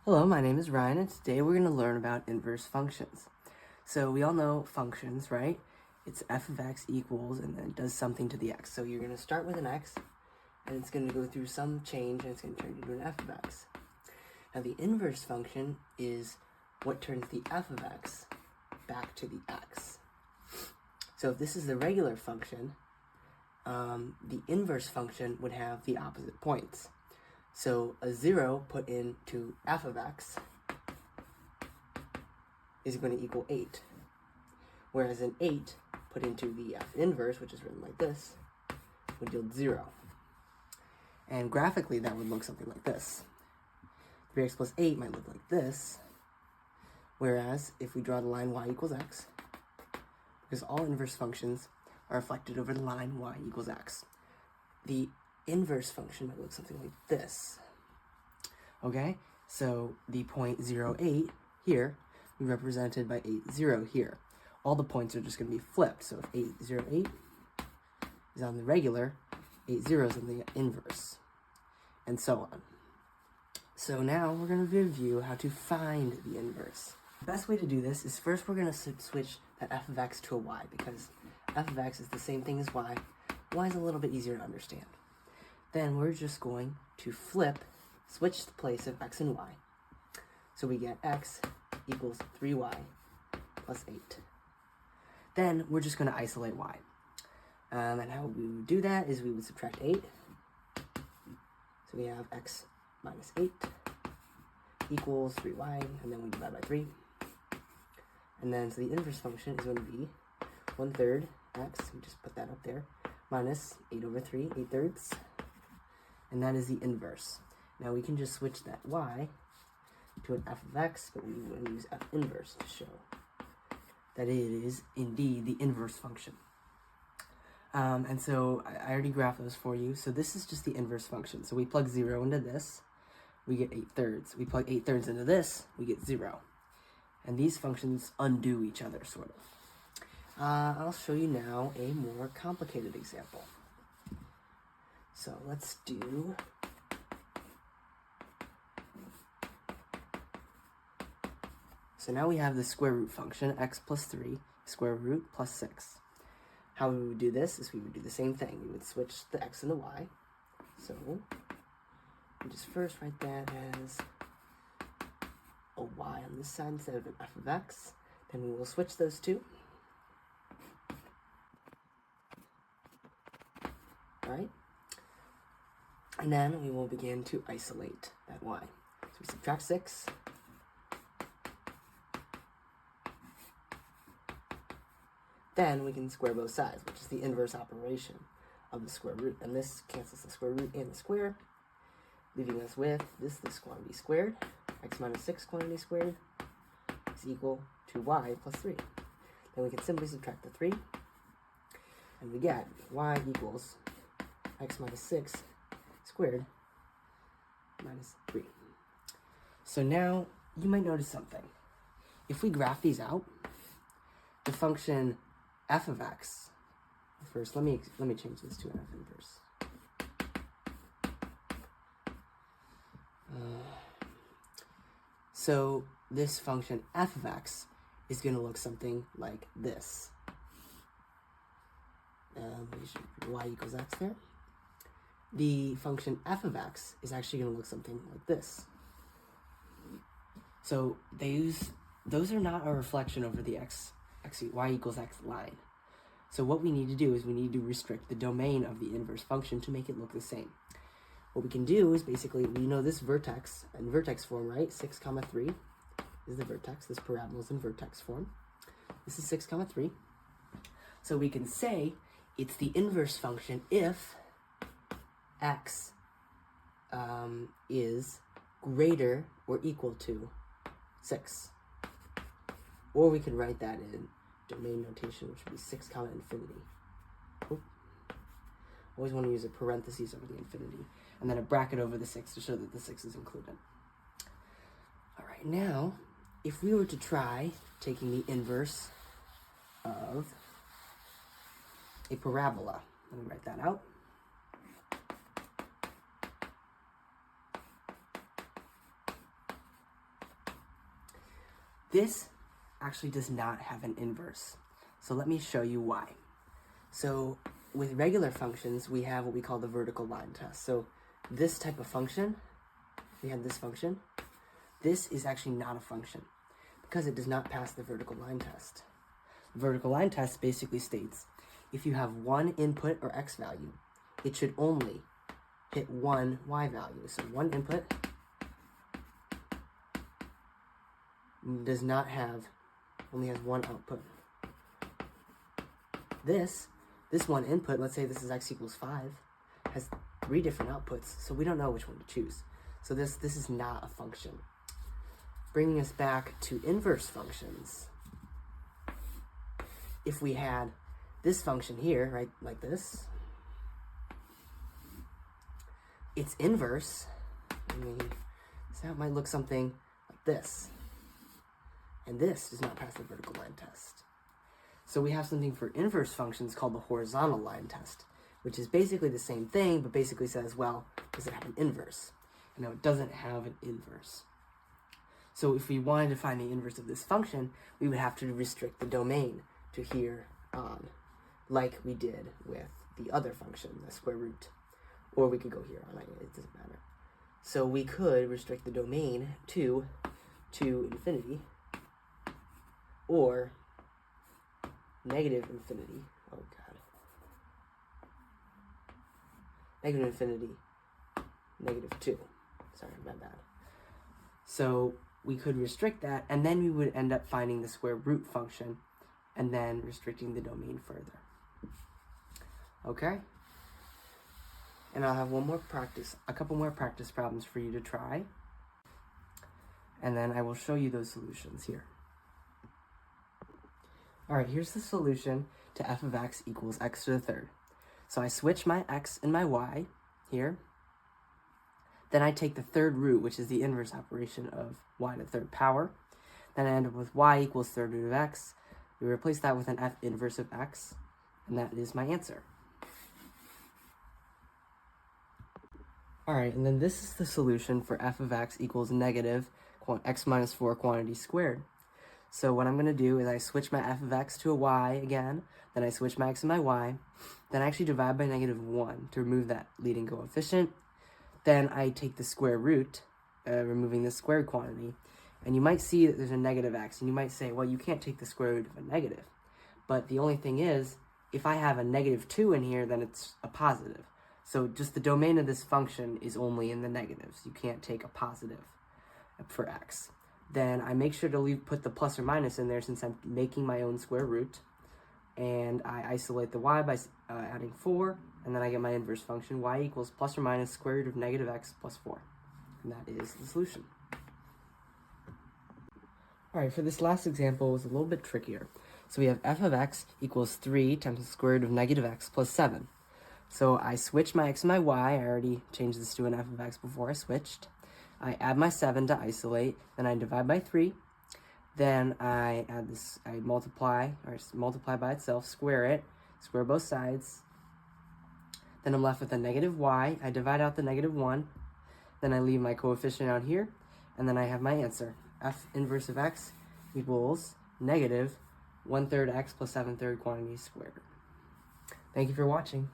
Hello, my name is Ryan, and today we're going to learn about inverse functions. So we all know functions, right? It's f of x equals, and then it does something to the x. So you're going to start with an x, and it's going to go through some change, and it's going to turn into an f of x. Now the inverse function is what turns the f of x back to the x. So if this is the regular function, the inverse function would have the opposite points. So a 0 put into f of x is going to equal 8, whereas an 8 put into the f inverse, which is written like this, would yield 0. And graphically, that would look something like this. 3x plus 8 might look like this, whereas if we draw the line y equals x, because all inverse functions are reflected over the line y equals x, the inverse function might look something like this. Okay, so the point 0, 8 here will be represented by 8, 0 here. All the points are just going to be flipped. So if 8, 0, 8 is on the regular, 8, 0 is on the inverse, and so on. So now we're going to review how to find the inverse. The best way to do this is first we're going to switch that f of x to a y, because f of x is the same thing as y. Y is a little bit easier to understand. Then we're just going to switch the place of x and y. So we get x equals 3y plus 8. Then we're just going to isolate y. And how we would do that is we would subtract 8. So we have x minus 8 equals 3y, and then we divide by 3. And then so the inverse function is going to be 1/3 x, we just put that up there, minus 8 over 3, 8/3. And that is the inverse. Now we can just switch that y to an f of x, but we want to use f inverse to show that it is indeed the inverse function. And so I already graphed those for you. So this is just the inverse function. So we plug 0 into this, we get 8/3. We plug 8/3 into this, we get 0. And these functions undo each other, sort of. I'll show you now a more complicated example. So let's do so now we have the square root function, x plus 3, square root plus 6. How we would do this is we would do the same thing. We would switch the x and the y. So we just first write that as a y on this side instead of an f of x. Then we will switch those two. Alright? And then we will begin to isolate that y. So we subtract 6. Then we can square both sides, which is the inverse operation of the square root. And this cancels the square root and the square, leaving us with this quantity squared. X minus 6 quantity squared is equal to y plus 3. Then we can simply subtract the 3, and we get y equals x minus 6 squared minus 3. So now you might notice something. If we graph these out, the function f of x, first let me change this to an f inverse. So this function f of x is going to look something like this. We should put y equals x there. The function f of x is actually going to look something like this. So those are not a reflection over the y equals x line. So what we need to do is we need to restrict the domain of the inverse function to make it look the same. What we can do is basically, we know this vertex in vertex form, right? 6, 3 is the vertex. This parabola is in vertex form. This is 6, 3. So we can say it's the inverse function if x is greater or equal to 6. Or we could write that in domain notation, which would be 6, infinity. Always want to use a parentheses over the infinity, and then a bracket over the 6 to show that the 6 is included. All right, now, if we were to try taking the inverse of a parabola, let me write that out. This actually does not have an inverse. So let me show you why. So with regular functions, we have what we call the vertical line test. So this type of function, we have this function. This is actually not a function because it does not pass the vertical line test. The vertical line test basically states if you have one input or x value, it should only hit one y value. So one input does not have, only has one output. This one input, let's say this is x equals 5, has 3 different outputs, so we don't know which one to choose. So this is not a function. Bringing us back to inverse functions. If we had this function here, right, like this, its inverse, so it might look something like this. And this does not pass the vertical line test. So we have something for inverse functions called the horizontal line test, which is basically the same thing, but basically says, well, does it have an inverse? And no, it doesn't have an inverse. So if we wanted to find the inverse of this function, we would have to restrict the domain to here on, like we did with the other function, the square root. Or we could go here on, it doesn't matter. So we could restrict the domain to infinity, or negative infinity. Oh god. Negative infinity, -2. Sorry, my bad. So we could restrict that, and then we would end up finding the square root function, and then restricting the domain further. Okay? And I'll have a couple more practice problems for you to try. And then I will show you those solutions here. All right, here's the solution to f of x equals x to the third. So I switch my x and my y here. Then I take the third root, which is the inverse operation of y to the third power. Then I end up with y equals third root of x. We replace that with an f inverse of x, and that is my answer. All right, and then this is the solution for f of x equals negative x minus 4 quantity squared. So what I'm going to do is I switch my f of x to a y again, then I switch my x and my y, then I actually divide by -1 to remove that leading coefficient. Then I take the square root, removing the squared quantity, and you might see that there's a negative x, and you might say, well, you can't take the square root of a negative. But the only thing is, if I have a -2 in here, then it's a positive. So just the domain of this function is only in the negatives. You can't take a positive for x. Then I make sure to put the plus or minus in there since I'm making my own square root. And I isolate the y by adding 4, and then I get my inverse function, y equals plus or minus square root of negative x plus 4. And that is the solution. All right, for this last example, it was a little bit trickier. So we have f of x equals 3 times the square root of negative x plus 7. So I switch my x and my y. I already changed this to an f of x before I switched. I add my 7 to isolate, then I divide by 3. Then I add this, I multiply by itself, square it, square both sides. Then I'm left with a negative y. I divide out the -1. Then I leave my coefficient out here, and then I have my answer. F inverse of x equals negative 1/3 x plus 7/3 quantity squared. Thank you for watching.